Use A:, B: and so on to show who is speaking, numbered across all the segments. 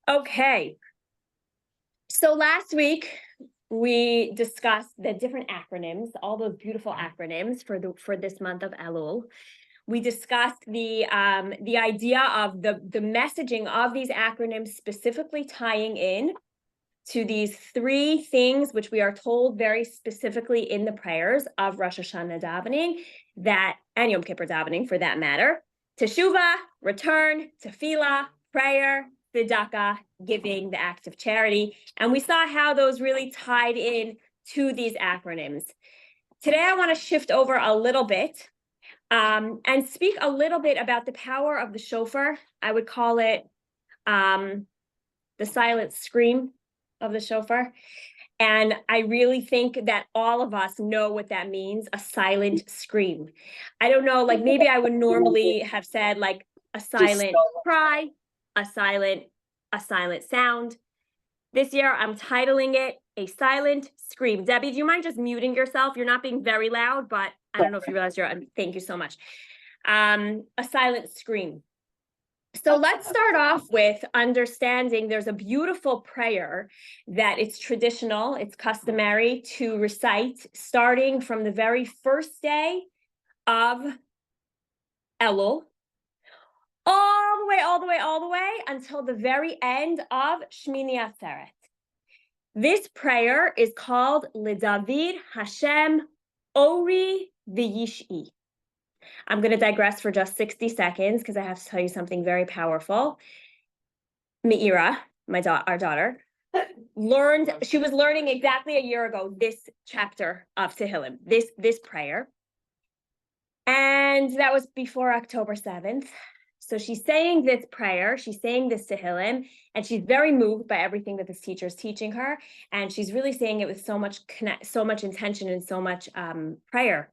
A: Okay, so last week we discussed the different acronyms, all those beautiful acronyms for this month of Elul. We discussed the idea of the messaging of these acronyms specifically tying in to these three things which we are told very specifically in the prayers of Rosh Hashana davening, that and Yom Kippur davening for that matter: teshuvah, return; tefillah, prayer; tzedakah, giving, the act of charity. And we saw how those really tied in to these acronyms. Today I want to shift over a little bit and speak a little bit about the power of the shofar. I would call it the silent scream of the shofar. And I really think that all of us know what that means: a silent scream. I don't know, like maybe I would normally have said like a silent cry, a silent sound. This year I'm titling it a silent scream. Debbie, do you mind just muting yourself? You're not being very loud, but I don't know if you realize thank you so much. A silent scream. So let's start off with understanding there's a beautiful prayer that it's traditional, it's customary to recite starting from the very first day of Elul, all the way until the very end of Shmini Atzeret. This prayer is called LeDavid Hashem Ori V'Yish'i. I'm going to digress for just 60 seconds because I have to tell you something very powerful. Meira, our daughter, she was learning exactly a year ago this chapter of Tehillim, this prayer. And that was before October 7th. So she's saying this prayer, she's saying this Tehillim, and she's very moved by everything that this teacher is teaching her. And she's really saying it with so much intention and so much prayer.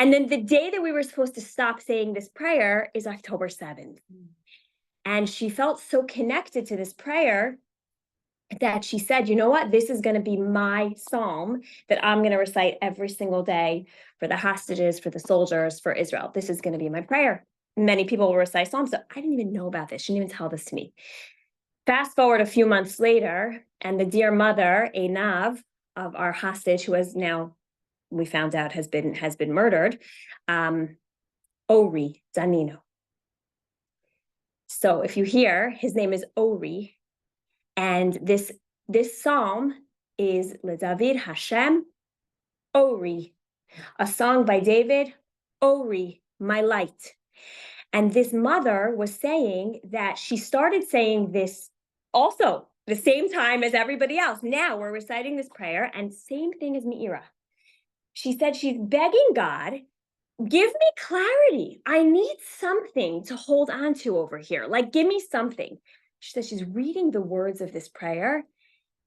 A: And then the day that we were supposed to stop saying this prayer is October 7th. And she felt so connected to this prayer that she said, you know what, this is going to be my psalm that I'm going to recite every single day for the hostages, for the soldiers, for Israel. This is going to be my prayer. Many people will recite psalms. So I didn't even know about this. She didn't even tell this to me. Fast forward a few months later, and the dear mother, Einav, of our hostage, who has now, we found out, has been murdered, Ori Danino. So if you hear, his name is Ori, and this psalm is LeDavid Hashem Ori, a song by David, Ori, my light. And this mother was saying that she started saying this also the same time as everybody else. Now we're reciting this prayer, and same thing as Meira. She said she's begging God, give me clarity. I need something to hold on to over here. Like, give me something. She says she's reading the words of this prayer,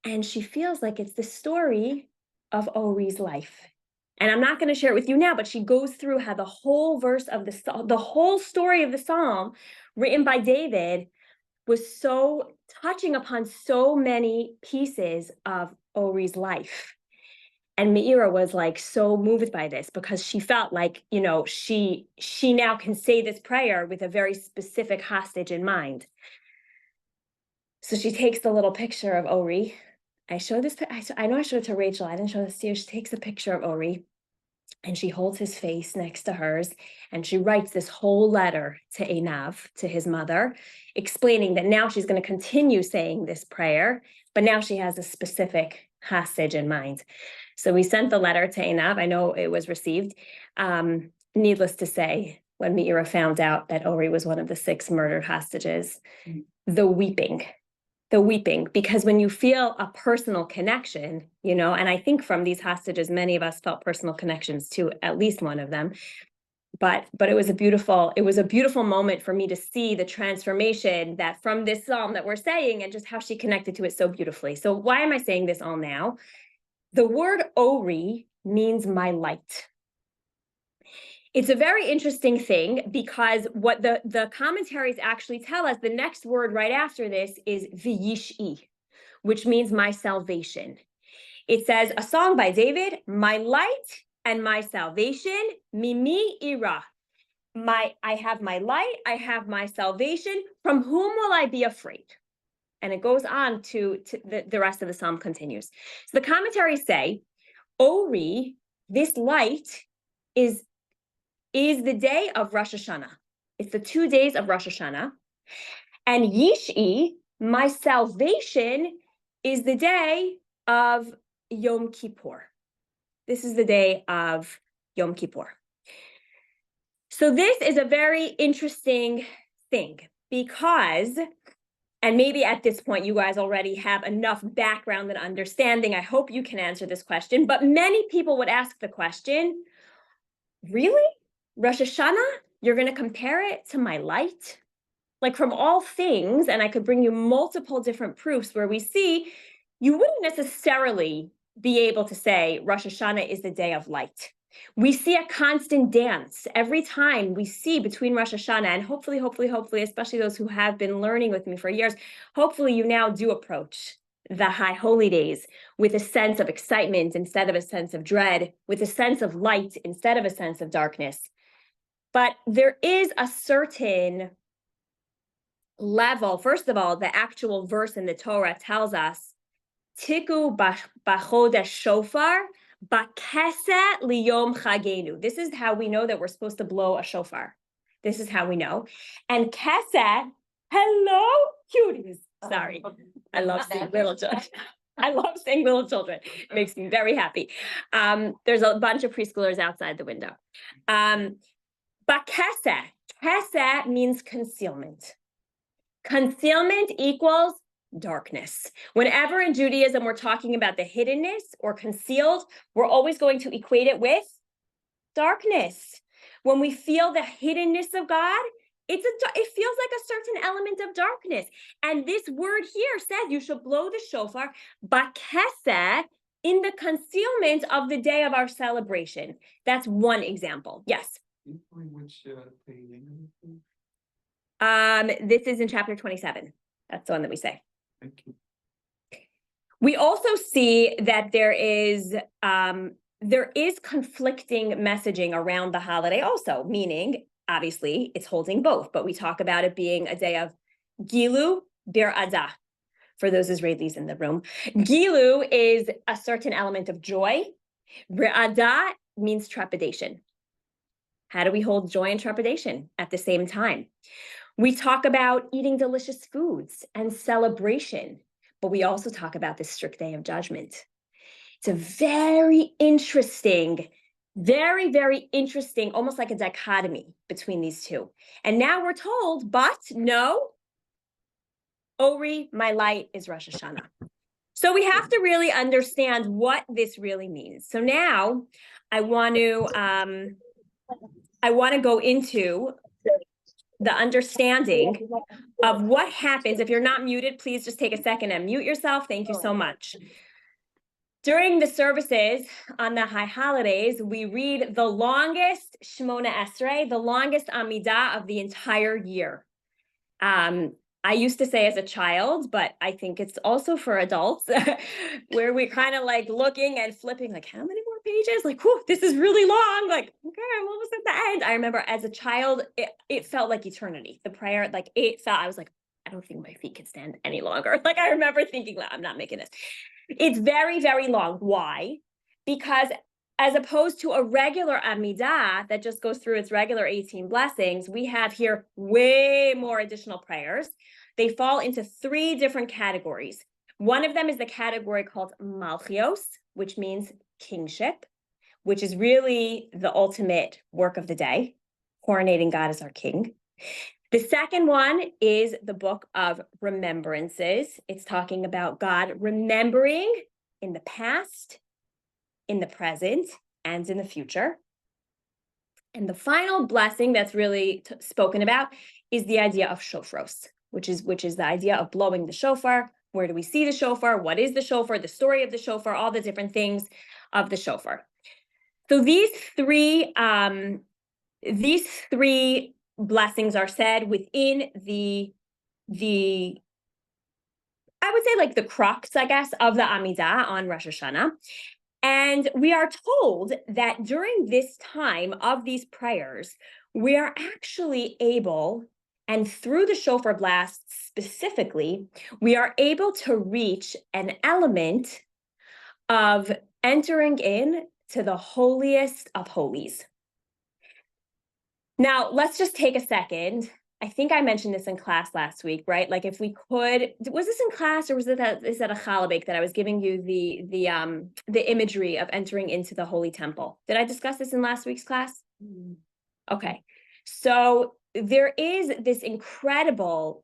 A: and she feels like it's the story of Ori's life. And I'm not going to share it with you now, but she goes through how the whole verse of the whole story of the psalm written by David was so touching upon so many pieces of Ori's life. And Meira was like so moved by this because she felt like, you know, she now can say this prayer with a very specific hostage in mind. So she takes the little picture of Ori. I know I showed it to Rachel. I didn't show this to you. She takes a picture of Ori and she holds his face next to hers, and she writes this whole letter to Einav, to his mother, explaining that now she's going to continue saying this prayer, but now she has a specific hostage in mind. So we sent the letter to Einav. I know it was received. Needless to say, when Meira found out that Ori was one of the 6 murdered hostages, the weeping, because when you feel a personal connection, you know, and I think from these hostages, many of us felt personal connections to at least one of them. But it was a beautiful moment for me to see the transformation that from this psalm that we're saying, and just how she connected to it so beautifully. So why am I saying this all now? The word Ori means my light. It's a very interesting thing because what the commentaries actually tell us, the next word right after this is V'Yish'i, which means my salvation. It says, a song by David, my light and my salvation, Mimi Ira. I have my light, I have my salvation. From whom will I be afraid? And it goes on to the rest of the psalm continues. So the commentaries say, Ori, this light is the day of Rosh Hashana. It's the 2 days of Rosh Hashana. And Yish'i, my salvation, is the day of Yom Kippur. This is the day of Yom Kippur. So this is a very interesting thing because, and maybe at this point you guys already have enough background and understanding. I hope you can answer this question, but many people would ask the question, really? Rosh Hashanah? You're going to compare it to my light? Like from all things, and I could bring you multiple different proofs where we see you wouldn't necessarily be able to say Rosh Hashanah is the day of light. We see a constant dance every time we see between Rosh Hashanah, and hopefully, especially those who have been learning with me for years, hopefully you now do approach the high holy days with a sense of excitement instead of a sense of dread, with a sense of light instead of a sense of darkness. But there is a certain level. First of all, the actual verse in the Torah tells us, Tiku b'chodesh shofar b'keset liyom chagenu. This is how we know that we're supposed to blow a shofar. This is how we know. And keset, hello, cuties. Sorry, I love seeing little children. I love seeing little children. It makes me very happy. There's a bunch of preschoolers outside the window. B'keset, keset means concealment. Concealment equals darkness. Whenever in Judaism we're talking about the hiddenness or concealed, we're always going to equate it with darkness. When we feel the hiddenness of God, it feels like a certain element of darkness. And this word here says you should blow the shofar b'keseh, in the concealment of the day of our celebration. That's one example. Yes. This is in chapter 27. That's the one that we say.
B: Thank you.
A: We also see that there is conflicting messaging around the holiday also, meaning obviously it's holding both, but we talk about it being a day of Gilu Bir-Adah. For those Israelis in the room, Gilu is a certain element of joy. Bir-Adah means trepidation. How do we hold joy and trepidation at the same time? We talk about eating delicious foods and celebration, but we also talk about this strict day of judgment. It's a very interesting, almost like a dichotomy between these two. And now we're told, but no, Ori, my light is Rosh Hashanah. So we have to really understand what this really means. So now I want to go into the understanding of what happens. If you're not muted, please just take a second and mute yourself. Thank you so much. During the services on the high holidays, we read the longest Shmona Esrei, the longest Amidah of the entire year. I used to say as a child, but I think it's also for adults, where we kind of like looking and flipping, like, how many more pages? Like, whew, this is really long. Like, okay, I'm almost at the end. I remember as a child, it felt like eternity. The prayer, like I was like, I don't think my feet can stand any longer. Like, I remember thinking, I'm not making this. It's very, very long. Why? Because as opposed to a regular Amidah that just goes through its regular 18 blessings, we have here way more additional prayers. They fall into 3 different categories. One of them is the category called Malchios, which means kingship, which is really the ultimate work of the day, coronating God as our king. The second one is the book of remembrances. It's talking about God remembering in the past, in the present, and in the future. And the final blessing that's really spoken about is the idea of shofros, which is the idea of blowing the shofar. Where do we see the shofar? What is the shofar? The story of the shofar, all the different things of the shofar. So these three blessings are said within the I would say like the crux, I guess, of the Amidah on Rosh Hashana. And we are told that during this time of these prayers, we are actually able And through the shofar blast specifically, we are able to reach an element of entering in to the holiest of holies. Now, let's just take a second. I think I mentioned this in class last week, right? Like if we could, was this in class or was it at a chalabek that I was giving you the imagery of entering into the holy temple? Did I discuss this in last week's class? Okay. So there is this incredible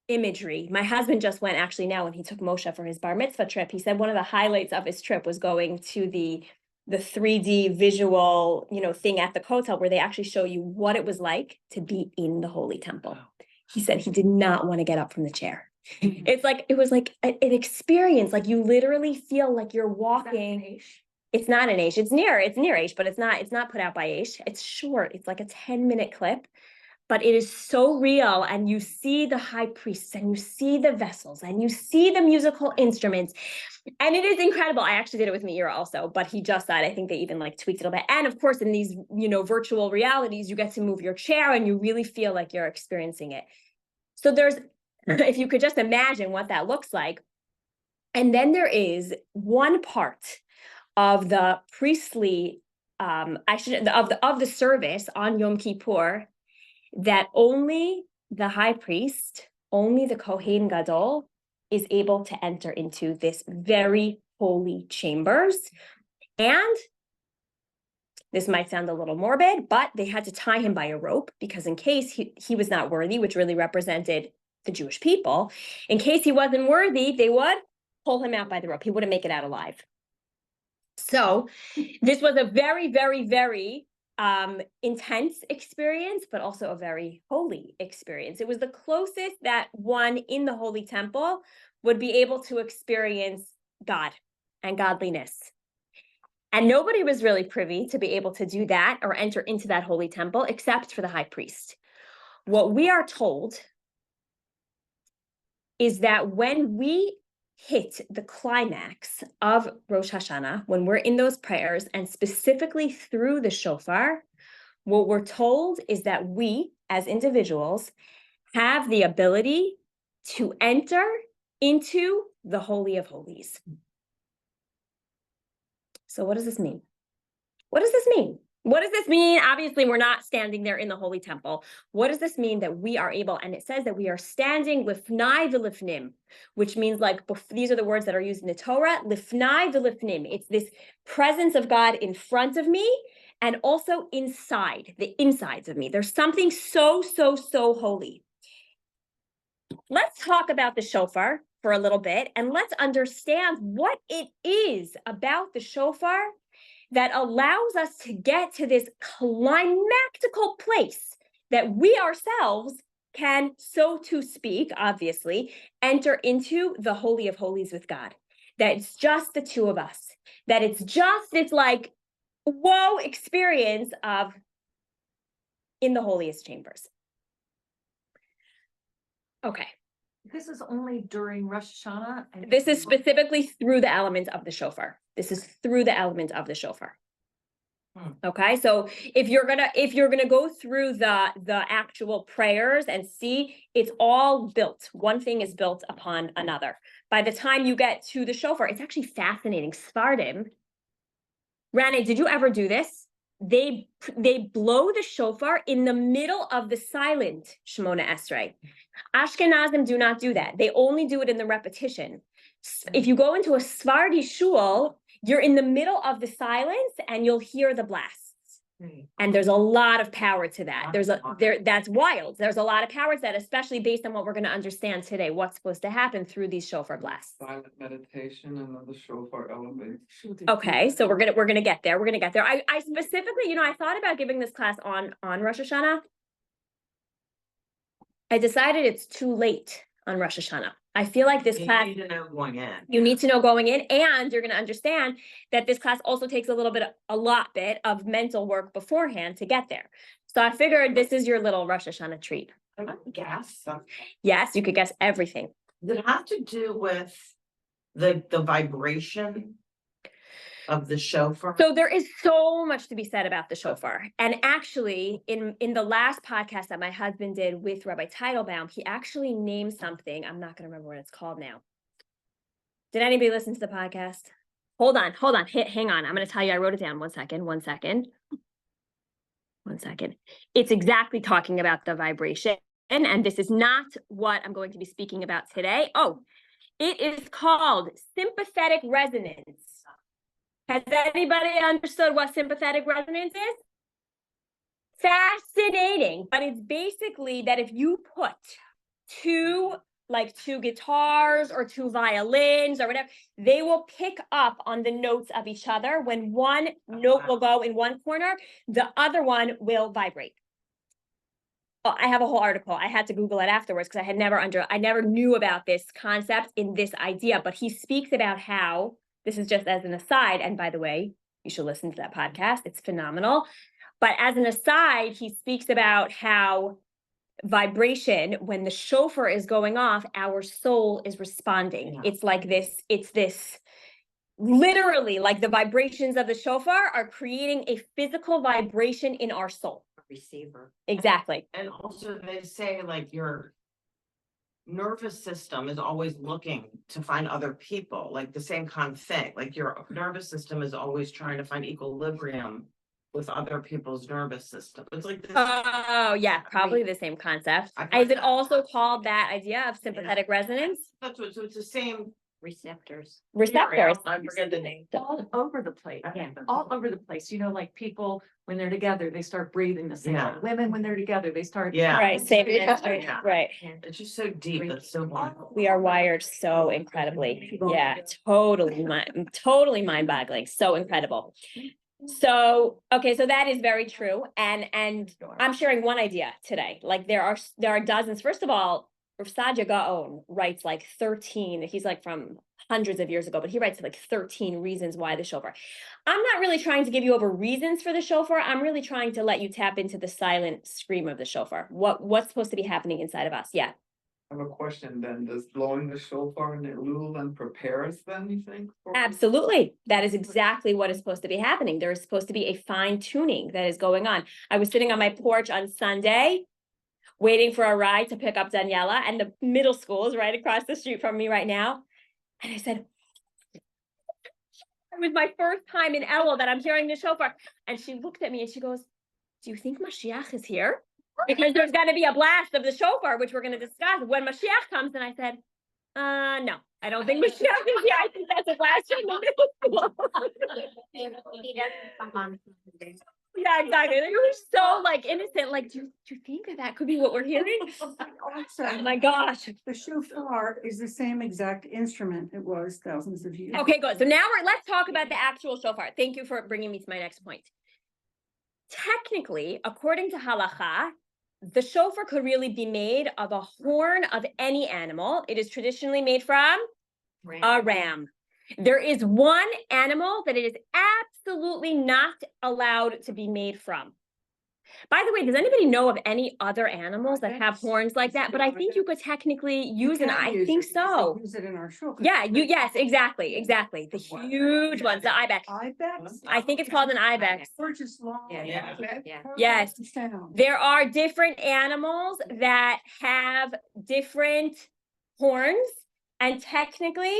A: imagery. My husband just went actually now when he took Moshe for his bar mitzvah trip. He said one of the highlights of his trip was going to the 3D visual, thing at the Kotel where they actually show you what it was like to be in the holy temple. He said he did not want to get up from the chair. It was like an experience. Like you literally feel like you're walking. It's not an Aish. It's near Aish, but it's not put out by Aish. It's short. It's like a 10-minute clip. But it is so real, and you see the high priests, and you see the vessels, and you see the musical instruments, and it is incredible. I actually did it with Meira also, but he just said, I think they even like tweaked it a bit. And of course, in these, virtual realities, you get to move your chair, and you really feel like you're experiencing it. So if you could just imagine what that looks like. And then there is one part of the priestly, of the service on Yom Kippur, that only the high priest, only the Kohen Gadol is able to enter into this very holy chambers. And this might sound a little morbid, but they had to tie him by a rope because in case he was not worthy, which really represented the Jewish people, in case he wasn't worthy, they would pull him out by the rope. He wouldn't make it out alive. So this was a very, very, very intense experience, but also a very holy experience. It was the closest that one in the holy temple would be able to experience God and godliness. And nobody was really privy to be able to do that or enter into that holy temple except for the high priest. What we are told is that when we hit the climax of Rosh Hashana, when we're in those prayers, and specifically through the shofar, what we're told is that we, as individuals, have the ability to enter into the Holy of Holies. So what does this mean? What does this mean? What does this mean? Obviously, we're not standing there in the Holy Temple. What does this mean that we are able, and it says that we are standing lifnai v'lifnim, which means these are the words that are used in the Torah, lifnai v'lifnim. It's this presence of God in front of me and also inside, the insides of me. There's something so, so, so holy. Let's talk about the shofar for a little bit, and let's understand what it is about the shofar that allows us to get to this climactical place that we ourselves can, so to speak, obviously, enter into the Holy of Holies with God. That it's just the two of us. That it's just this whoa experience of in the holiest chambers. Okay.
B: This is only during Rosh Hashana?
A: This is specifically through the element of the shofar. This is through the element of the shofar. Okay, so if you're gonna go through the actual prayers and see, it's all built. One thing is built upon another. By the time you get to the shofar, it's actually fascinating. Sfardim. Rane, did you ever do this? They blow the shofar in the middle of the silent Shemona Esrei. Ashkenazim do not do that. They only do it in the repetition. If you go into a Sephardi shul, you're in the middle of the silence and you'll hear the blasts. And there's a lot of power to that. That's wild. There's a lot of power to that, especially based on what we're going to understand today, what's supposed to happen through these shofar blasts.
C: Silent meditation and the shofar element.
A: Okay, so we're gonna get there. We're gonna get there. I specifically, I thought about giving this class on Rosh Hashana. I decided it's too late on Rosh Hashana. I feel like this class,
D: you need to know going in.
A: You need to know going in, and you're going to understand that this class also takes a lot of mental work beforehand to get there. So I figured this is your little Rosh Hashana treat.
D: Can I guess something?
A: Yes, you could guess everything.
D: Does it have to do with the vibration of the shofar?
A: So there is so much to be said about the shofar. And actually, in the last podcast that my husband did with Rabbi Teitelbaum, he actually named something. I'm not going to remember what it's called now. Did anybody listen to the podcast? Hold on. Hang on. I'm going to tell you. I wrote it down. One second. It's exactly talking about the vibration. And this is not what I'm going to be speaking about today. Oh, it is called sympathetic resonance. Has anybody understood what sympathetic resonance is? Fascinating, but it's basically that if you put two guitars or two violins or whatever, they will pick up on the notes of each other. When one note will go in one corner, the other one will vibrate. Oh, I have a whole article. I had to Google it afterwards because I never knew about this concept in this idea, but he speaks about how, this is just as an aside, and by the way, you should listen to that podcast. It's phenomenal. But as an aside, he speaks about how vibration, when the shofar is going off, our soul is responding.
D: Yeah.
A: It's like this literally, like the vibrations of the shofar are creating a physical vibration in our soul.
D: Receiver.
A: Exactly.
D: And also they say like your nervous system is always looking to find other people, like the same kind of thing. Like your nervous system is always trying to find equilibrium with other people's nervous system. It's like this.
A: Oh, yeah, probably the same concept.
D: I find
A: Is it
D: that
A: also called that idea of sympathetic resonance?
D: That's what, so it's the same
B: Receptors.
A: Receptors.
D: I forget the name.
B: All over the place.
D: Yeah.
B: All over the place. Like people, when they're together, they start breathing the same way.
D: Yeah.
B: Women, when they're together, they start.
D: Yeah.
A: Right, same
B: Yeah.
A: chemistry,
D: Yeah.
A: right.
D: It's just so deep. It's so wonderful.
A: We are wired so incredibly. Yeah, totally mind-boggling. So incredible. So, okay, so that is very true. And I'm sharing one idea today. Like there are dozens. First of all, Rav Sadia Gaon writes like 13, he's like from hundreds of years ago, but he writes like 13 reasons why the shofar. I'm not really trying to give you over reasons for the shofar. I'm really trying to let you tap into the silent scream of the shofar. What's supposed to be happening inside of us? Yeah.
C: I have a question then. Does blowing the shofar in the Elul then prepare us then, you think?
A: Absolutely. That is exactly what is supposed to be happening. There is supposed to be a fine tuning that is going on. I was sitting on my porch on Sunday, waiting for a ride to pick up Daniela, and the middle school is right across the street from me right now. And I said, it was my first time in Elul that I'm hearing the shofar. And she looked at me and she goes, do you think Mashiach is here? Because there's going to be a blast of the shofar, which we're going to discuss when Mashiach comes. And I said, no, I don't think Mashiach is here. I think that's a blast from the middle school. Yeah, exactly. They were so like innocent. Like, do you think that could be what we're hearing?
E: Also,
A: Oh my gosh.
E: the shofar is the same exact instrument it was thousands of years.
A: Okay, good. So now let's talk about the actual shofar. Thank you for bringing me to my next point. Technically, according to halacha, the shofar could really be made of a horn of any animal. It is traditionally made from a ram. There is one animal that it is absolutely not allowed to be made from. By the way, does anybody know of any other animals that have horns like that? But I think you could technically use it. I think so.
E: Use it in our shofar.
A: Yeah, yes, exactly. The huge ones, the ibex.
E: Ibex.
A: I think it's called an ibex.
E: Gorgeous long.
D: Yeah.
A: Yes.
E: Sound.
A: There are different animals that have different horns, and technically,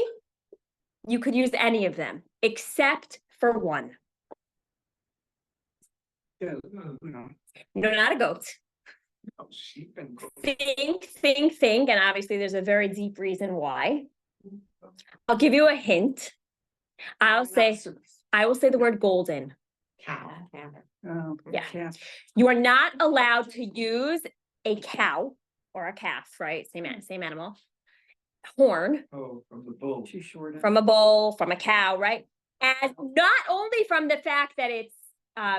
A: you could use any of them except for one.
E: Goat.
A: No, not a goat.
C: Oh, sheep and goats.
A: Think, and obviously there's a very deep reason why. I'll give you a hint. I will say the word golden.
D: Cow.
E: Oh,
A: Yeah.
E: yeah.
A: You are not allowed to use a cow or a calf, right? Same animal. Horn
C: Oh, from the bull.
E: Too short.
A: from a bull, from a cow, right? And not only from the fact that it's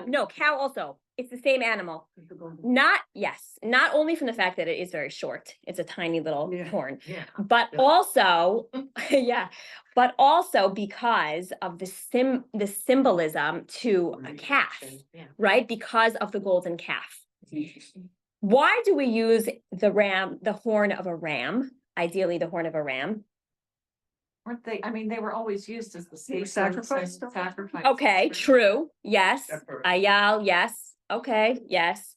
A: no, cow also, it's the same animal. Not only from the fact that it is very short, it's a tiny little
E: Yeah.
A: horn,
D: Yeah.
A: but
D: Yeah.
A: also, but also because of the symbolism to a calf,
D: Yeah.
A: right? Because of the golden calf. Why do we use the horn of a ram? Ideally, the horn of a ram.
B: Weren't they, I mean, they were always used as the
E: They were
B: scapegoats and
E: sacrificed stuff?
B: sacrifice.
A: Okay, true, yes.
C: Shepherd.
A: Ayal, yes, okay, yes.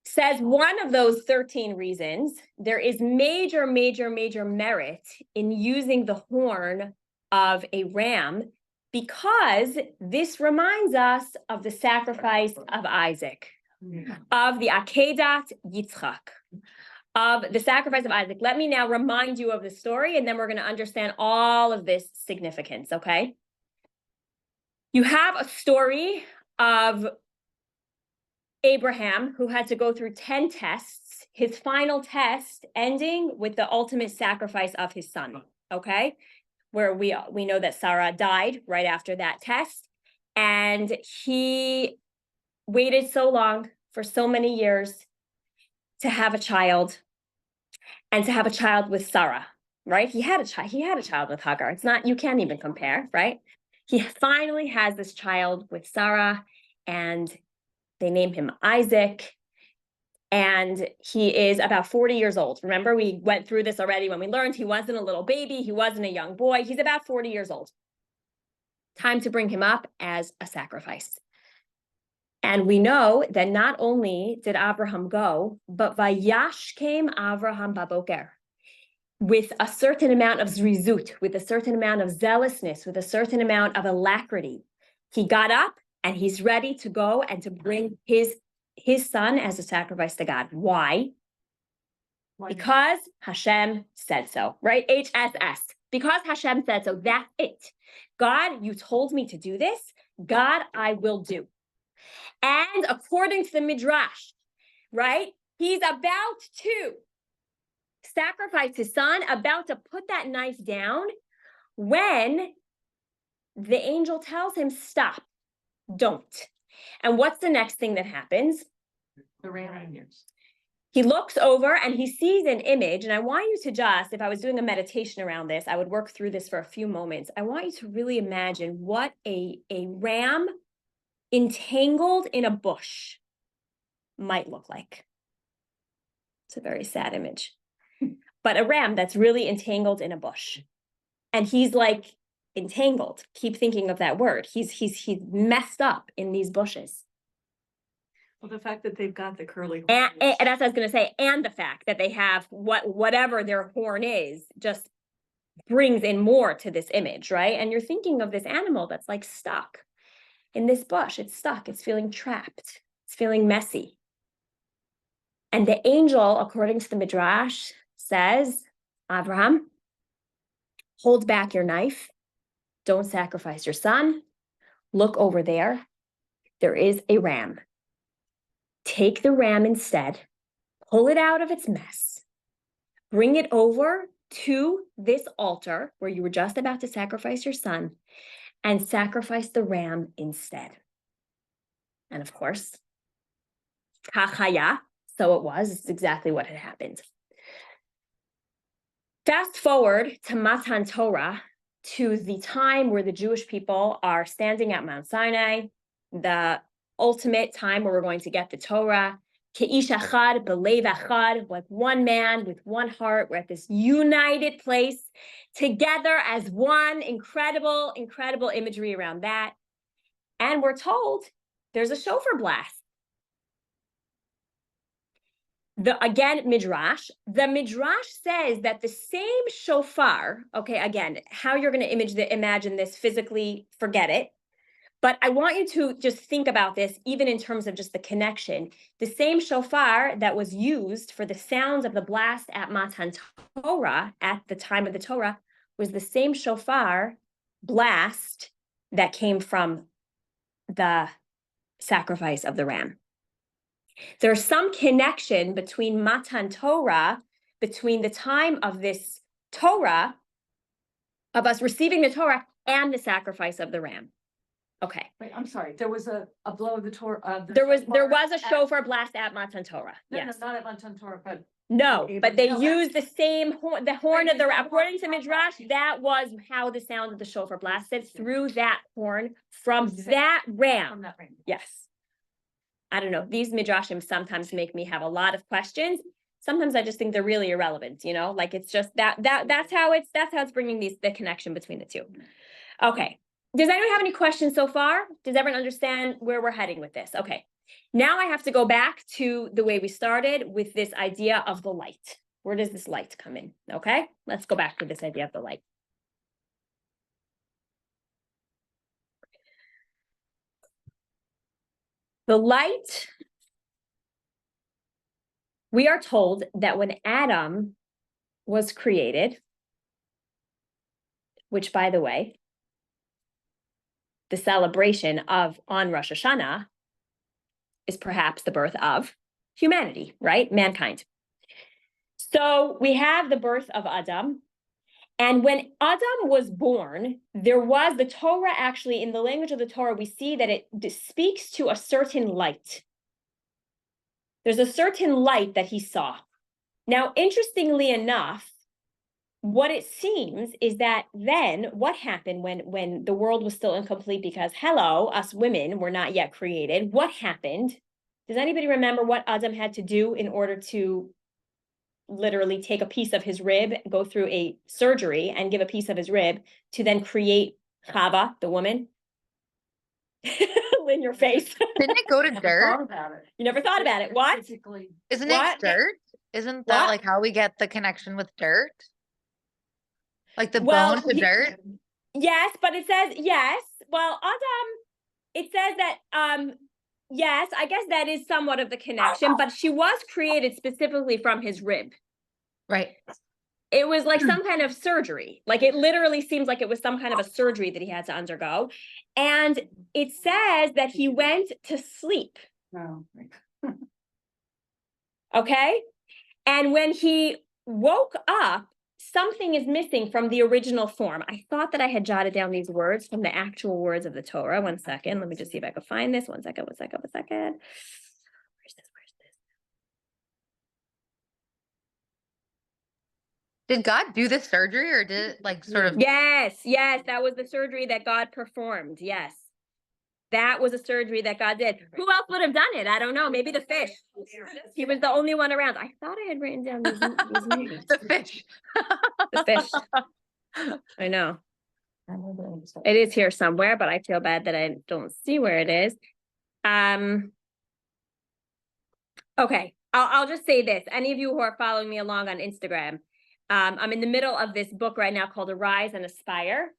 A: Says one of those 13 reasons, there is major merit in using the horn of a ram because this reminds us of the sacrifice of Isaac, of the Akedat Yitzchak, of the sacrifice of Isaac. Let me now remind you of the story, and then we're going to understand all of this significance, okay? You have a story of Abraham, who had to go through 10 tests, his final test ending with the ultimate sacrifice of his son, okay? Where we know that Sarah died right after that test, and he waited so long for so many years to have a child, and to have a child with Sarah, right? He had a child with Hagar. It's not, you can't even compare, right? He finally has this child with Sarah, and they name him Isaac, and he is about 40 years old. Remember, we went through this already when we learned he wasn't a little baby, he wasn't a young boy, he's about 40 years old. Time to bring him up as a sacrifice. And we know that not only did Abraham go, but Vayash came Abraham baboker, with a certain amount of zrizut, with a certain amount of zealousness, with a certain amount of alacrity. He got up and he's ready to go and to bring his son as a sacrifice to God. Why? Because Hashem said so, right? HSS. Because Hashem said so, that's it. God, you told me to do this. God, I will do. And according to the Midrash, right? He's about to sacrifice his son, about to put that knife down, when the angel tells him, stop, don't. And what's the next thing that happens?
B: The ram years.
A: He looks over and he sees an image, and I want you to just, if I was doing a meditation around this, I would work through this for a few moments. I want you to really imagine what a ram entangled in a bush might look like. It's a very sad image. But a ram that's really entangled in a bush. And he's like entangled. Keep thinking of that word. He's messed up in these bushes.
E: Well, the fact that they've got the curly.
A: And
E: horns.
A: that's what I was going to say. And the fact that they have whatever their horn is just brings in more to this image, right? And you're thinking of this animal that's like stuck in this bush. It's stuck. It's feeling trapped. It's feeling messy. And the angel, according to the Midrash, says, Abraham, hold back your knife. Don't sacrifice your son. Look over there. There is a ram. Take the ram instead. Pull it out of its mess. Bring it over to this altar where you were just about to sacrifice your son, and sacrifice the ram instead. And of course, kachaya, so it was. It's exactly what had happened. Fast forward to Matan Torah, to the time where the Jewish people are standing at Mount Sinai, the ultimate time where we're going to get the Torah. Ke'ish achad, belev achad, like one man with one heart. We're at this united place together as one. Incredible imagery around that. And we're told there's a shofar blast. Midrash. The Midrash says that the same shofar, okay, again, how you're going to imagine this physically, forget it. But I want you to just think about this, even in terms of just the connection. The same shofar that was used for the sounds of the blast at Matan Torah, at the time of the Torah, was the same shofar blast that came from the sacrifice of the ram. There's some connection between Matan Torah, between the time of this Torah, of us receiving the Torah, and the sacrifice of the ram. Okay.
B: Wait, I'm sorry, there was a blow of the Torah.
A: There was a shofar blast at Matan Torah.
B: No,
A: Yes.
B: not at Matan Torah, but.
A: No, but they
B: No.
A: used the same horn, the horn of the,
B: Right,
A: according to
B: right,
A: Midrash,
B: right.
A: that was how the sound of the shofar blasted, through that horn from
B: The same.
A: that
B: From
A: ram.
B: that ram.
A: Yes. I don't know. These Midrashim sometimes make me have a lot of questions. Sometimes I just think they're really irrelevant, you know, like it's just that's how it's bringing the connection between the two. Okay. Does anyone have any questions so far? Does everyone understand where we're heading with this? Okay. Now I have to go back to the way we started with this idea of the light. Where does this light come in? Okay. Let's go back to this idea of the light. The light, we are told that when Adam was created, which by the way, the celebration of on Rosh Hashana is perhaps the birth of humanity, right? Mankind. So we have the birth of Adam. And when Adam was born, there was the Torah actually, in the language of the Torah, we see that it speaks to a certain light. There's a certain light that he saw. Now, interestingly enough, what it seems is that then what happened when the world was still incomplete because, hello, us women were not yet created. What happened? Does anybody remember what Adam had to do in order to literally take a piece of his rib, go through a surgery and give a piece of his rib to then create Chava, the woman? In your face.
F: Didn't it go to dirt?
E: About it.
A: You never thought about it. What?
E: Physically.
F: Isn't
A: What?
F: it dirt? Isn't that
A: What?
F: like how we get the connection with dirt? Like the
A: Well,
F: bone to dirt?
A: Yes, but it says yes. Well, Adam, it says that yes, I guess that is somewhat of the connection, but she was created specifically from his rib.
F: Right.
A: It was like some kind of surgery. Like it literally seems like it was some kind of a surgery that he had to undergo. And it says that he went to sleep.
E: No.
A: Okay. And when he woke up, something is missing from the original form. I thought that I had jotted down these words from the actual words of the Torah. One second. Let me just see if I can find this. One second. Where's this? Where's this?
F: Did God do this surgery or did it like sort of?
A: Yes, that was the surgery that God performed. Yes. That was a surgery that God did. Who else would have done it? I don't know. Maybe the fish. He was the only one around. I thought I had written down these names.
F: The fish.
A: The fish. I know. It is here somewhere, but I feel bad that I don't see where it is. Okay, I'll just say this. Any of you who are following me along on Instagram, I'm in the middle of this book right now called Arise and Aspire.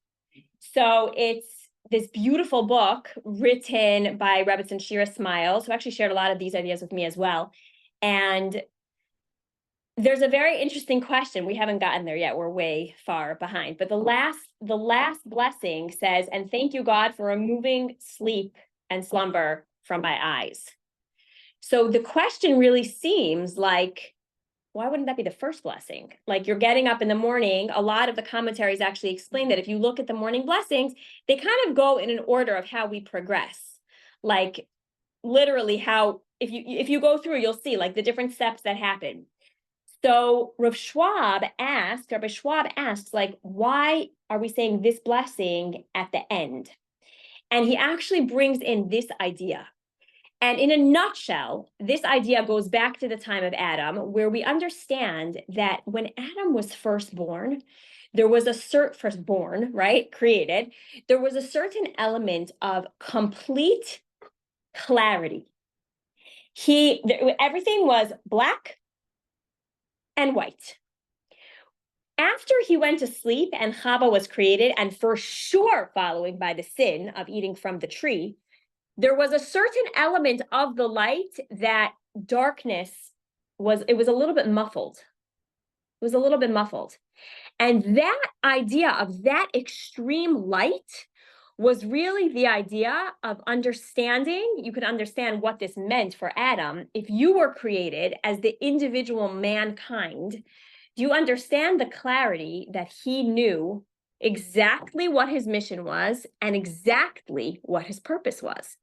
A: So it's this beautiful book written by Rebbetzin Shira Smiles, who actually shared a lot of these ideas with me as well. And there's a very interesting question. We haven't gotten there yet. We're way far behind. But the last blessing says, and thank you, God, for removing sleep and slumber from my eyes. So the question really seems like, why wouldn't that be the first blessing? Like you're getting up in the morning. A lot of the commentaries actually explain that if you look at the morning blessings, they kind of go in an order of how we progress. Like literally how, if you go through, you'll see like the different steps that happen. So Rabbi Schwab asks, like, why are we saying this blessing at the end? And he actually brings in this idea. And in a nutshell, this idea goes back to the time of Adam, where we understand that when Adam was firstborn, there was firstborn, right, created, there was a certain element of complete clarity. Everything was black and white. After he went to sleep and Chava was created, and for sure following by the sin of eating from the tree, there was a certain element of the light that darkness it was a little bit muffled. It was a little bit muffled. And that idea of that extreme light was really the idea of understanding. You could understand what this meant for Adam. If you were created as the individual mankind, do you understand the clarity that he knew exactly what his mission was and exactly what his purpose was?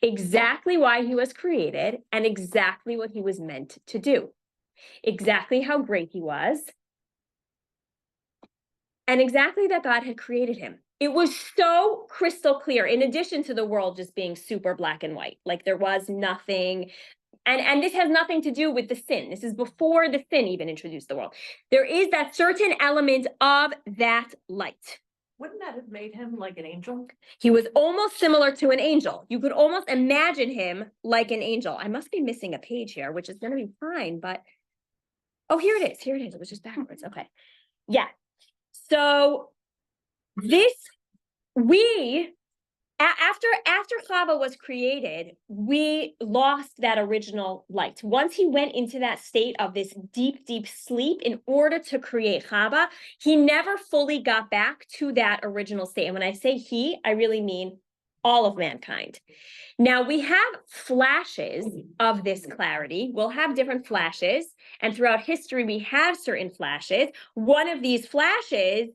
A: Exactly why he was created and exactly what he was meant to do. Exactly how great he was and exactly that God had created him. It was so crystal clear, in addition to the world just being super black and white. Like there was nothing, And this has nothing to do with the sin. This is before the sin even introduced the world. There is that certain element of that light.
B: Wouldn't that have made him like an angel?
A: He was almost similar to an angel. You could almost imagine him like an angel. I must be missing a page here, which is going to be fine, but oh, here it is. Here it is. It was just backwards. Okay. Yeah. So this, after Chava was created, we lost that original light. Once he went into that state of this deep, deep sleep in order to create Chava, he never fully got back to that original state. And when I say he, I really mean all of mankind. Now we have flashes of this clarity. We'll have different flashes, and throughout history, we have certain flashes. One of these flashes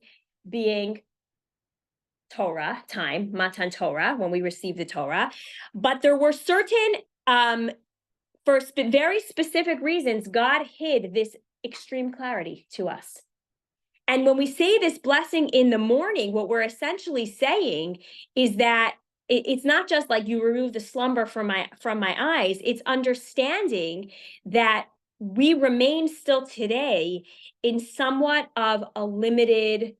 A: being Torah time, Matan Torah, when we received the Torah. But there were certain, for very specific reasons, God hid this extreme clarity to us. And when we say this blessing in the morning, what we're essentially saying is that it's not just like you remove the slumber from my eyes. It's understanding that we remain still today in somewhat of a limited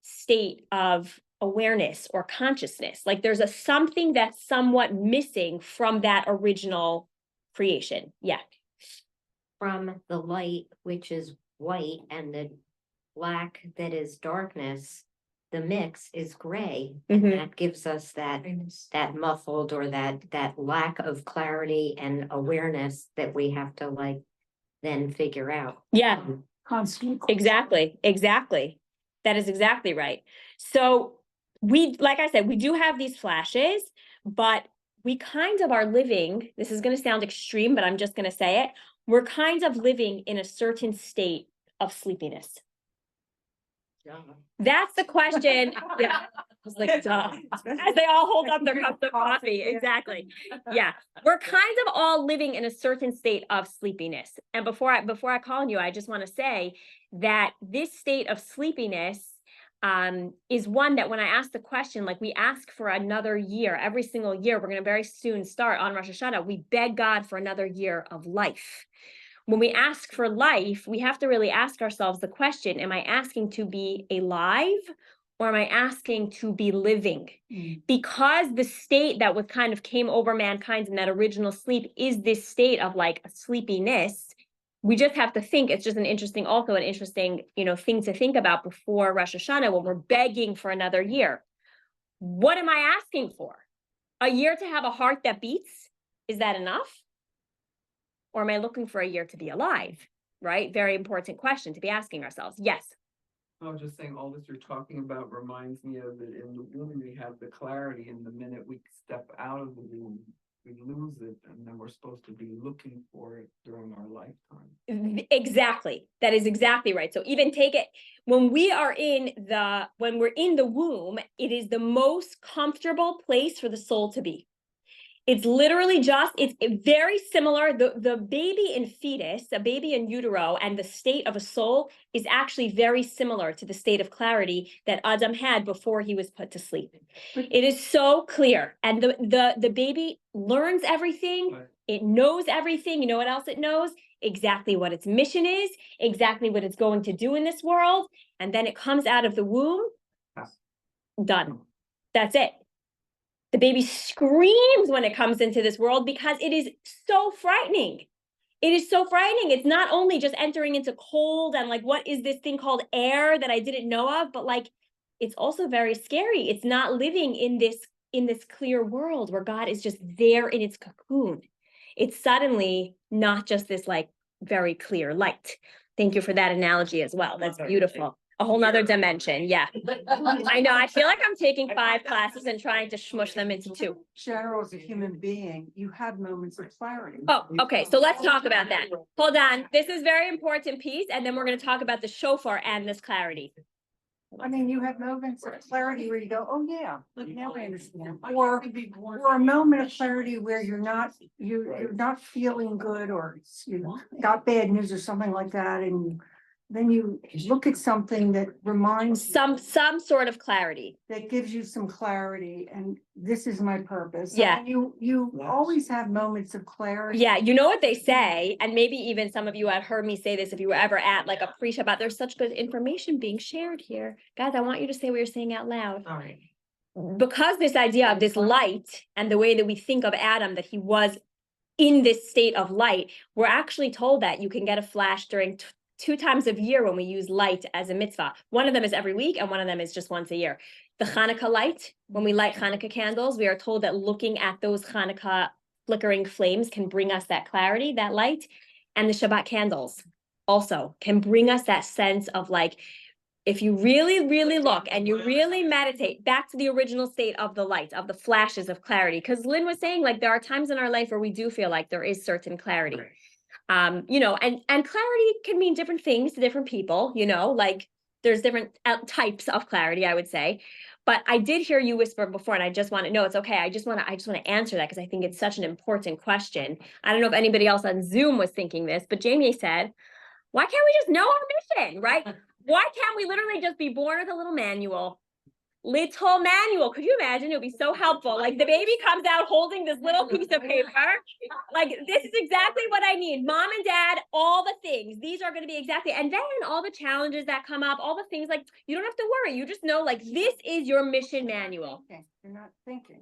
A: state of awareness or consciousness. Like there's something that's somewhat missing from that original creation. Yeah.
G: From the light, which is white, and the black that is darkness, the mix is gray. And
A: Mhm.
G: that gives us that muffled, or that lack of clarity and awareness that we have to like then figure out.
A: Yeah.
E: Constant.
A: Exactly. That is exactly right. So like I said, we do have these flashes, but we kind of are living, this is going to sound extreme, but I'm just going to say it. We're kind of living in a certain state of sleepiness. That's the question. Yeah. I was like, duh. As they all hold up their cups of coffee. Exactly. Yeah. We're kind of all living in a certain state of sleepiness. And before I call on you, I just want to say that this state of sleepiness is one that when I ask the question, like we ask for another year, every single year, we're going to very soon start on Rosh Hashana, we beg God for another year of life. When we ask for life, we have to really ask ourselves the question, am I asking to be alive, or am I asking to be living? Because the state that was kind of came over mankind in that original sleep is this state of like a sleepiness. We just have to think, it's just an interesting thing to think about before Rosh Hashana when we're begging for another year. What am I asking for? A year to have a heart that beats? Is that enough? Or am I looking for a year to be alive? Right? Very important question to be asking ourselves. Yes.
C: I was just saying, all this you're talking about reminds me of that in the womb we have the clarity, and the minute we step out of the womb, we lose it, and then we're supposed to be looking for it during our lifetime.
A: Exactly. That is exactly right. So even take it when we're in the womb, it is the most comfortable place for the soul to be. It's literally it's very similar. The baby in fetus, a baby in utero, and the state of a soul is actually very similar to the state of clarity that Adam had before he was put to sleep. It is so clear. And the baby learns everything.
C: Right.
A: It knows everything. You know what else it knows? Exactly what its mission is, exactly what it's going to do in this world. And then it comes out of the womb. Done. That's it. The baby screams when it comes into this world because it is so frightening. It is so frightening. It's not only just entering into cold and like, what is this thing called air that I didn't know of, but like, it's also very scary. It's not living in this clear world where God is just there in its cocoon. It's suddenly not just this like very clear light. Thank you for that analogy as well. That's beautiful. A whole nother dimension. Yeah. I know. I feel like I'm taking 5 classes and trying to smush them into 2.
E: Cheryl, as a human being, you have moments of clarity.
A: Oh, okay. So let's talk about that. Hold on. This is very important piece. And then we're going to talk about the shofar and this clarity.
E: I mean, you have moments of clarity where you go, oh yeah, look, now I understand. Or a moment of clarity where you're not feeling good, or you got bad news or something like that, and then you look at something that reminds you,
A: some sort of clarity.
E: that gives you some clarity, and this is my purpose.
A: Yeah.
E: And you always have moments of clarity.
A: Yeah, you know what they say, and maybe even some of you had heard me say this if you were ever at like a pre-show, there's such good information being shared here. Guys, I want you to say what you're saying out loud.
D: Sorry.
A: Because this idea of this light and the way that we think of Adam, that he was in this state of light, we're actually told that you can get a flash during two times a year when we use light as a mitzvah. One of them is every week, and one of them is just once a year. The Hanukkah light, when we light Hanukkah candles, we are told that looking at those Hanukkah flickering flames can bring us that clarity, that light. And the Shabbat candles also can bring us that sense of like, if you really, really look and you really meditate back to the original state of the light, of the flashes of clarity. Because Lynn was saying, like, there are times in our life where we do feel like there is certain clarity. You know, and clarity can mean different things to different people, you know, like there's different types of clarity, I would say. But I did hear you whisper before, and I just want to know, it's okay. I just want to answer that because I think it's such an important question. I don't know if anybody else on Zoom was thinking this, but Jamie said, why can't we just know our mission, right? Why can't we literally just be born with a little manual? Little manual. Could you imagine? It would be so helpful. Like the baby comes out holding this little piece of paper. Like, this is exactly what I need. Mom and dad, all the things. These are going to be exactly. And then all the challenges that come up, all the things, like, you don't have to worry. You just know, like, this is your mission manual.
E: Okay, you're not thinking.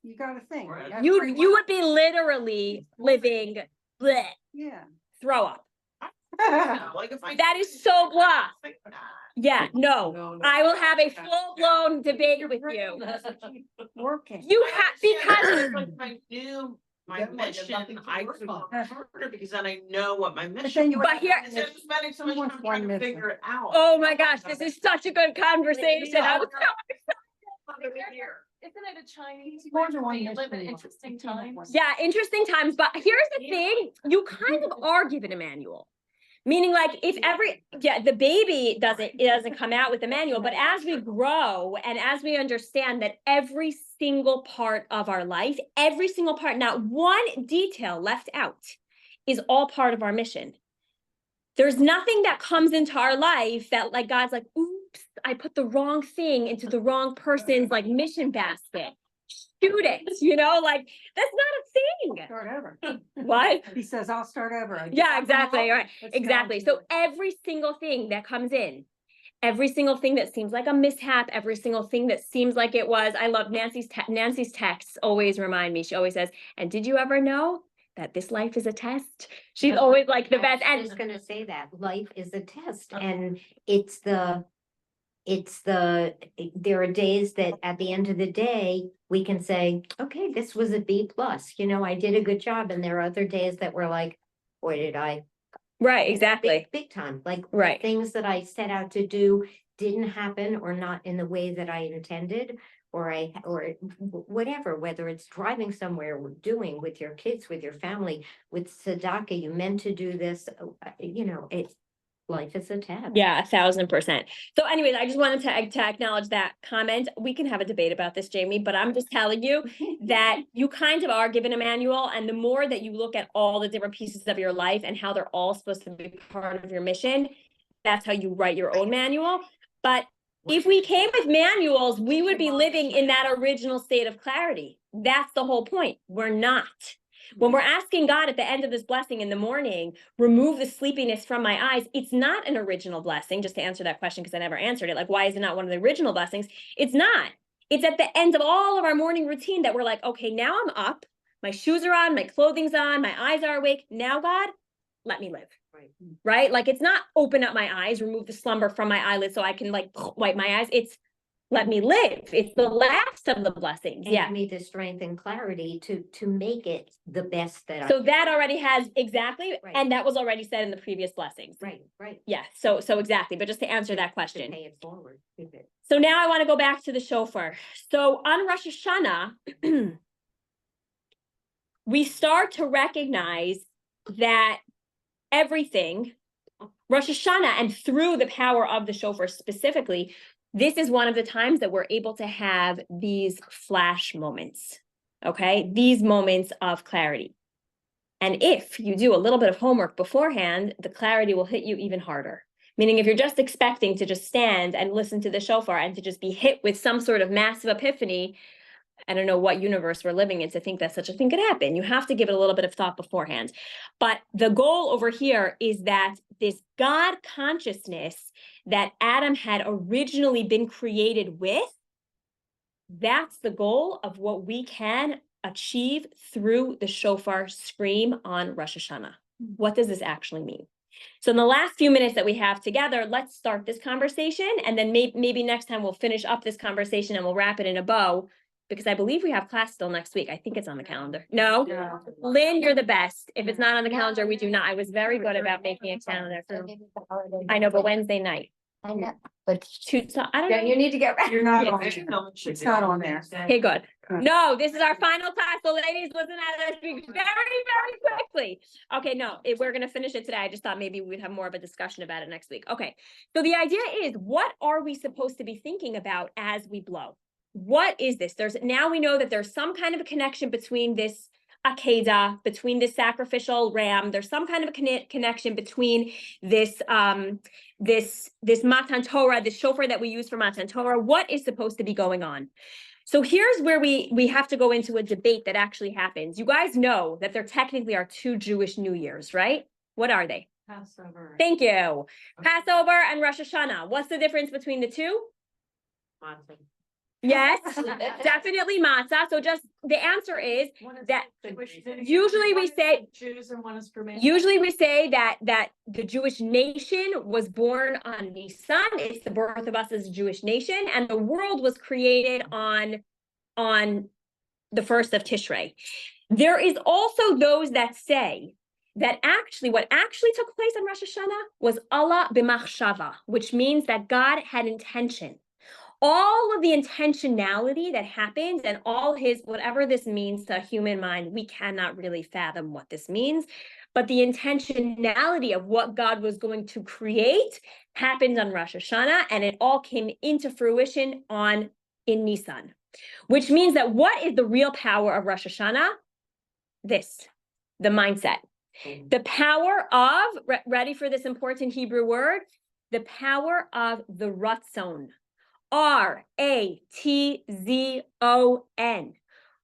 E: You gotta think.
C: Right.
E: have
A: You
E: free
A: would
E: will.
A: be literally living bleh,
E: Yeah.
A: throw up.
D: Like if I.
A: That is so blah.
D: Like, nah.
A: Yeah, no.
C: No, no.
A: I will have a full-blown debate with you.
E: Working.
A: You have, because
D: Like if I knew my
C: That might have
D: mission,
C: nothing to
D: I
C: work
D: could
C: on.
D: work harder because then I know what my
E: But
D: mission.
E: then you.
A: But here-
D: Instead of spending so much
E: Who wants
D: time
E: one
D: trying to
E: mission?
D: figure it out.
A: oh my gosh, this is such a good conversation. I was
B: Isn't it a Chinese?
E: More
B: way
E: than
B: for
E: one
B: me to live in
E: mission.
B: interesting times?
A: Yeah, interesting times, but here's the thing, you kind of are given a manual. Meaning like if the baby doesn't come out with a manual, but as we grow and as we understand that every single part of our life, every single part, not one detail left out, is all part of our mission. There's nothing that comes into our life that like God's like, oops, I put the wrong thing into the wrong person's like mission basket. Shoot it, you know, like that's not a thing.
E: Start over.
A: What?
E: He says, I'll start over.
A: Yeah, exactly, right,
E: Let's go
A: exactly.
E: to
A: So
E: it.
A: every single thing that comes in, every single thing that seems like a mishap, every single thing that seems like it was, I love Nancy's texts always remind me, she always says, and did you ever know that this life is a test? She's always like the best.
G: I
A: And
G: was just gonna say that life is a test, and there are days that at the end of the day, we can say, okay, this was a B plus, you know, I did a good job. And there are other days that we're like, boy, did I.
A: right, exactly.
G: Big time, like
A: Right.
G: things that I set out to do didn't happen or not in the way that I intended. Or whatever, whether it's driving somewhere, or doing with your kids, with your family, with tzedakah, you meant to do this, you know, life is a test.
A: Yeah, 1000%. So anyways, I just wanted to acknowledge that comment. We can have a debate about this, Jamie, but I'm just telling you that you kind of are given a manual, and the more that you look at all the different pieces of your life and how they're all supposed to be part of your mission, that's how you write your own manual. But if we came with manuals, we would be living in that original state of clarity. That's the whole point. We're not. When we're asking God at the end of this blessing in the morning, remove the sleepiness from my eyes, it's not an original blessing, just to answer that question, because I never answered it. Like, why is it not one of the original blessings? It's not. It's at the end of all of our morning routine that we're like, okay, now I'm up, my shoes are on, my clothing's on, my eyes are awake. Now, God, let me live. Right? Like, it's not open up my eyes, remove the slumber from my eyelids so I can like wipe my eyes. It's let me live. It's the last of the blessings.
G: And
A: Yeah.
G: give me the strength and clarity to make it the best that I.
A: So that already has exactly,
G: Right.
A: and that was already said in the previous blessings.
G: Right.
A: Yeah, so exactly, but just to answer that
G: To
A: question.
G: pay it forward. Keep it.
A: So now I want to go back to the shofar. So on Rosh Hashana, we start to recognize that everything, Rosh Hashana, and through the power of the shofar specifically, this is one of the times that we're able to have these flash moments, okay? These moments of clarity. And if you do a little bit of homework beforehand, the clarity will hit you even harder. Meaning if you're just expecting to just stand and listen to the shofar and to just be hit with some sort of massive epiphany, I don't know what universe we're living in to think that such a thing could happen. You have to give it a little bit of thought beforehand. But the goal over here is that this God consciousness that Adam had originally been created with, that's the goal of what we can achieve through the shofar scream on Rosh Hashana. What does this actually mean? So in the last few minutes that we have together, let's start this conversation. And then maybe next time we'll finish up this conversation and we'll wrap it in a bow, because I believe we have class still next week. I think it's on the calendar. No? Lynn, you're the best. If it's not on the calendar, we do not. I was very good about making a calendar. I know, but Wednesday night.
G: I know, but
A: I don't know.
G: you need to get ready.
E: You're not
A: Yeah.
E: on there. It's not on there.
A: Okay, good.
E: Good.
A: No, this is our final class. So ladies, listen at us very, very quickly. Okay, no, we're going to finish it today. I just thought maybe we'd have more of a discussion about it next week. Okay, so the idea is, what are we supposed to be thinking about as we blow? What is this? Now we know that there's some kind of a connection between this Akedah, between this sacrificial ram. There's some kind of a connection between this this Matan Torah, the shofar that we use for Matan Torah. What is supposed to be going on? So here's where we have to go into a debate that actually happens. You guys know that there technically are 2 Jewish New Years, right? What are they?
B: Passover.
A: Thank you. Passover and Rosh Hashanah. What's the difference between the two? Yes, definitely matzah. So just the answer is that usually we say
B: Jews and one is for men.
A: usually we say that the Jewish nation was born on Nisan. It's the birth of us as a Jewish nation, and the world was created on the 1st of Tishrei. There is also those that say that actually what actually took place on Rosh Hashanah was Allah b'machshava, which means that God had intention. All of the intentionality that happens and all his, whatever this means to a human mind, we cannot really fathom what this means. But the intentionality of what God was going to create happened on Rosh Hashanah, and it all came into fruition in Nisan, which means that what is the real power of Rosh Hashanah? The mindset. The power of, ready for this important Hebrew word? The power of the ratzon. Ratzon,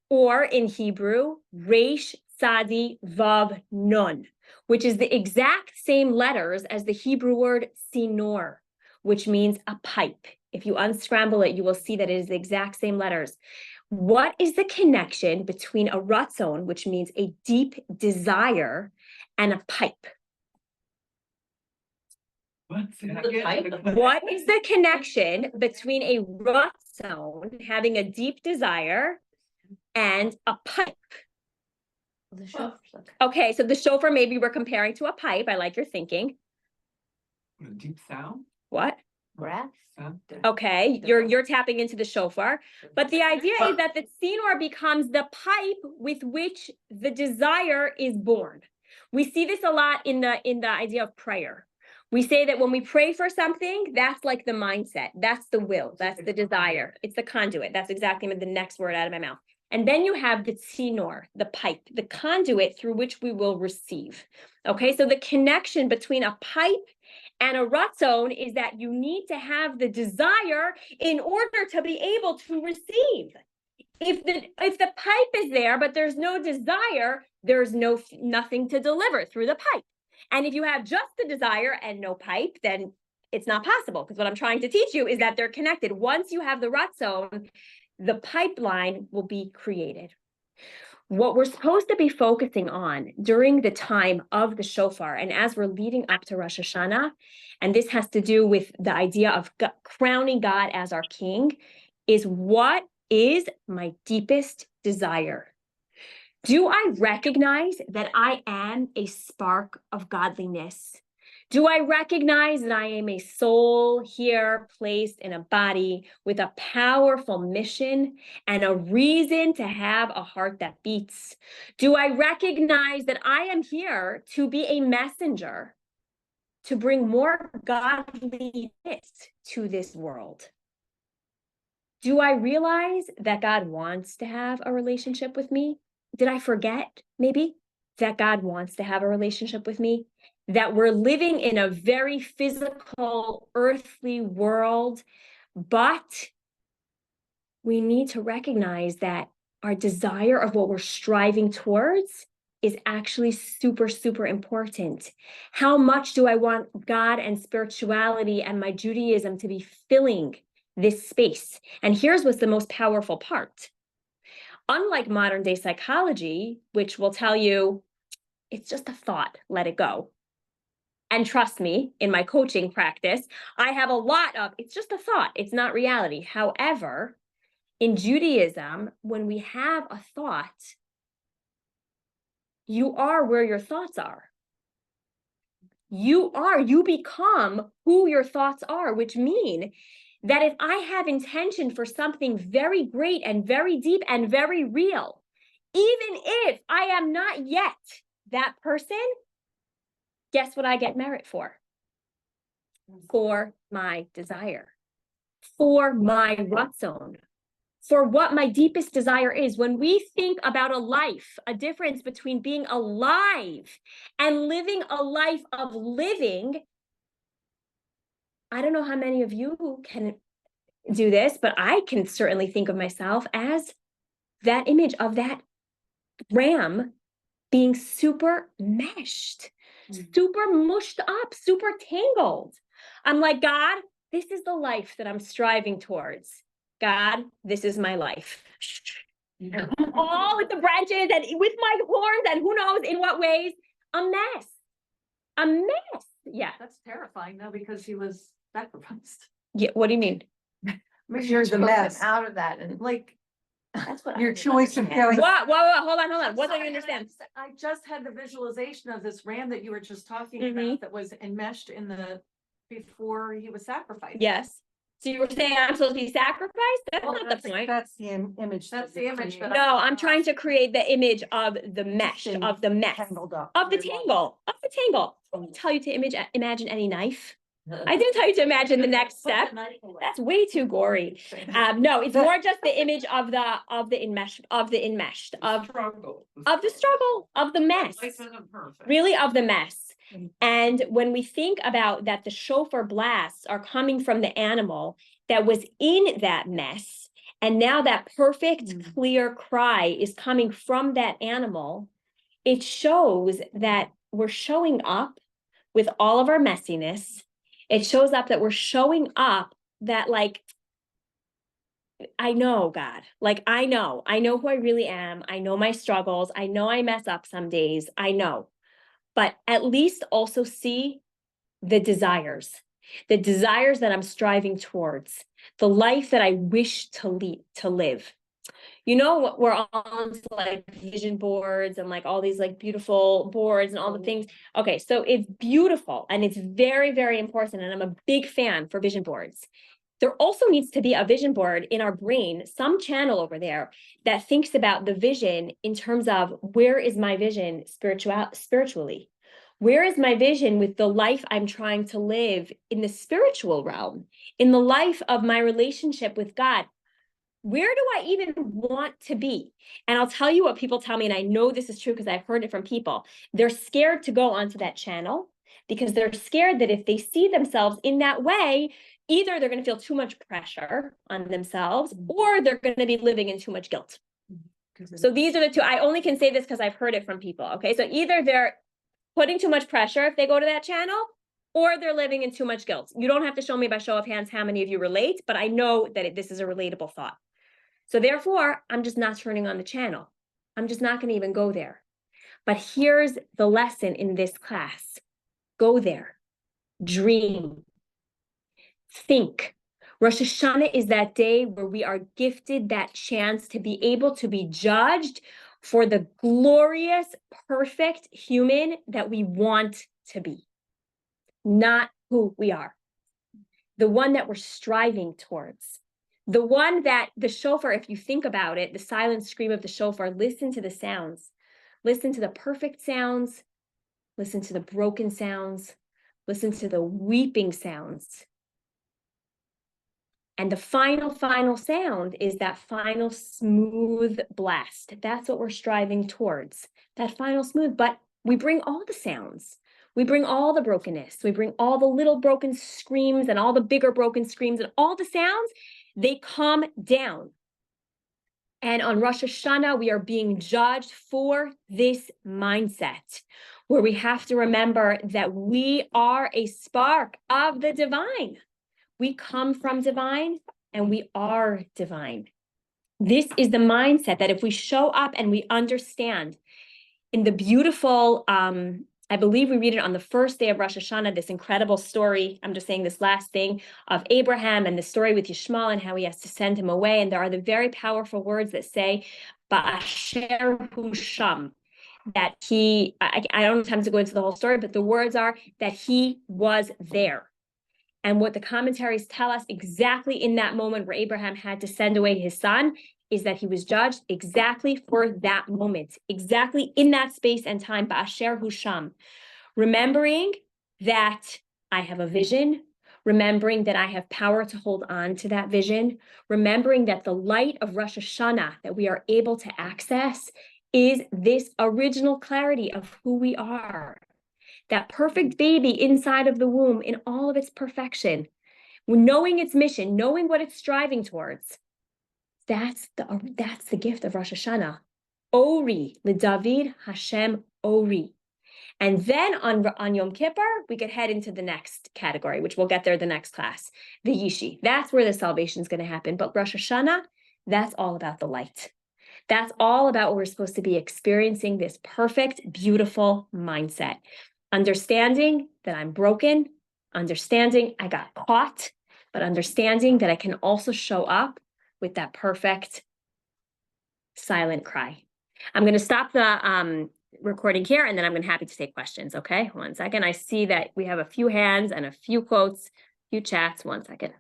A: or in Hebrew, Resh Tzadi Vav Nun, which is the exact same letters as the Hebrew word sinor, which means a pipe. If you unscramble it, you will see that it is the exact same letters. What is the connection between a ratzon, which means a deep desire, and a pipe? What is the connection between a ratzon, having a deep desire, and a pipe? Okay, so the shofar, maybe we're comparing to a pipe. I like your thinking.
C: A deep sound?
A: What?
G: Breath.
C: Sound?
A: Okay, you're tapping into the shofar, but the idea is that the tzinor becomes the pipe with which the desire is born. We see this a lot in the idea of prayer. We say that when we pray for something, that's like the mindset, that's the will, that's the desire, it's the conduit. That's exactly the next word out of my mouth. And then you have the tzinor, the pipe, the conduit through which we will receive. Okay, so the connection between a pipe and a ratzon is that you need to have the desire in order to be able to receive. If the pipe is there, but there's no desire, there's nothing to deliver through the pipe. And if you have just the desire and no pipe, then it's not possible. Because what I'm trying to teach you is that they're connected. Once you have the ratzon, the pipeline will be created. What we're supposed to be focusing on during the time of the shofar, and as we're leading up to Rosh Hashanah, and this has to do with the idea of crowning God as our king, is what is my deepest desire? Do I recognize that I am a spark of godliness? Do I recognize that I am a soul here placed in a body with a powerful mission and a reason to have a heart that beats? Do I recognize that I am here to be a messenger to bring more godliness to this world? Do I realize that God wants to have a relationship with me? Did I forget, maybe, that God wants to have a relationship with me? that we're living in a very physical, earthly world, but we need to recognize that our desire of what we're striving towards is actually super, super important. How much do I want God and spirituality and my Judaism to be filling this space? And here's what's the most powerful part. Unlike modern day psychology, which will tell you it's just a thought, let it go. And trust me, in my coaching practice, I have a lot of it's just a thought, it's not reality. However, in Judaism, when we have a thought, you are where your thoughts are. You become who your thoughts are, which mean that if I have intention for something very great and very deep and very real, even if I am not yet that person, guess what I get merit for? For my desire, for my ratzon, for what my deepest desire is. When we think about a life, a difference between being alive and living a life of living, I don't know how many of you can do this, but I can certainly think of myself as that image of that ram being super meshed, super mushed up, super tangled. I'm like, God, this is the life that I'm striving towards. God, this is my life. All with the branches and with my horns and who knows in what ways. A mess. A mess. Yeah.
B: That's terrifying though, because he was sacrificed.
A: Yeah. What do you mean?
E: You're the mess.
B: Out of that and like.
A: That's what
E: Your choice of feeling.
A: What? Hold on. What don't you understand?
B: I just had the visualization of this ram that you were just talking
A: Mhm.
B: about that was enmeshed in the, before he was sacrificed.
A: Yes. So you were saying I'm supposed to be sacrificed? That's
B: Well,
A: not the point.
E: That's the image.
B: That's
E: that
B: the
E: you
B: image,
E: create.
B: but
A: No, I'm trying to create the image of the mesh,
E: Thing
A: of the mess,
E: Tangled up.
A: of the tangle, of the tangle. I didn't tell you to imagine any knife. I didn't tell you to imagine the next step. That's way too gory. No, it's more just the image of the enmeshed, of the enmeshed, of
C: Struggle.
A: the struggle, of the mess.
D: Life isn't perfect.
A: Really of the mess. And when we think about that, the shofar blasts are coming from the animal that was in that mess, and now that perfect, clear cry is coming from that animal, it shows that we're showing up with all of our messiness. It shows up that we're showing up that, like, I know, God, like, I know who I really am. I know my struggles. I know I mess up some days. I know. But at least also see the desires that I'm striving towards, the life that I wish to live. You know, we're on like vision boards and like all these like beautiful boards and all the things. Okay, so it's beautiful and it's very, very important. And I'm a big fan for vision boards. There also needs to be a vision board in our brain, some channel over there that thinks about the vision in terms of where is my vision spiritually? Where is my vision with the life I'm trying to live in the spiritual realm, in the life of my relationship with God? Where do I even want to be? And I'll tell you what people tell me, and I know this is true because I've heard it from people. They're scared to go onto that channel because they're scared that if they see themselves in that way, either they're going to feel too much pressure on themselves or they're going to be living in too much guilt. So these are the two. I only can say this because I've heard it from people. Okay. So either they're putting too much pressure if they go to that channel, or they're living in too much guilt. You don't have to show me by show of hands how many of you relate, but I know that this is a relatable thought. So therefore, I'm just not turning on the channel. I'm just not going to even go there. But here's the lesson in this class. Go there. Dream. Think. Rosh Hashana is that day where we are gifted that chance to be able to be judged for the glorious, perfect human that we want to be. Not who we are. The one that we're striving towards. The one that the shofar, if you think about it, the silent scream of the shofar, listen to the sounds. Listen to the perfect sounds. Listen to the broken sounds. Listen to the weeping sounds. And the final sound is that final smooth blast. That's what we're striving towards. That final smooth, but we bring all the sounds. We bring all the brokenness. We bring all the little broken screams and all the bigger broken screams and all the sounds, they come down. And on Rosh Hashana, we are being judged for this mindset where we have to remember that we are a spark of the divine. We come from divine and we are divine. This is the mindset that if we show up and we understand in the beautiful, I believe we read it on the first day of Rosh Hashanah, this incredible story. I'm just saying this last thing of Abraham and the story with Yishmael and how he has to send him away. And there are the very powerful words that say, Ba'asher hu sham, that I don't have time to go into the whole story, but the words are that he was there. And what the commentaries tell us exactly in that moment where Abraham had to send away his son is that he was judged exactly for that moment, exactly in that space and time, Ba'asher hu sham, remembering that I have a vision, remembering that I have power to hold on to that vision, remembering that the light of Rosh Hashanah that we are able to access is this original clarity of who we are. That perfect baby inside of the womb in all of its perfection, knowing its mission, knowing what it's striving towards. That's the gift of Rosh Hashanah. Ori, LeDavid Hashem Ori. And then on Yom Kippur, we could head into the next category, which we'll get there the next class, the Yishi. That's where the salvation is going to happen. But Rosh Hashanah, that's all about the light. That's all about what we're supposed to be experiencing, this perfect, beautiful mindset. Understanding that I'm broken, understanding I got caught, but understanding that I can also show up with that perfect silent cry. I'm going to stop the recording here, and then I'm going to be happy to take questions. Okay, 1 second. I see that we have a few hands and a few quotes, few chats. 1 second.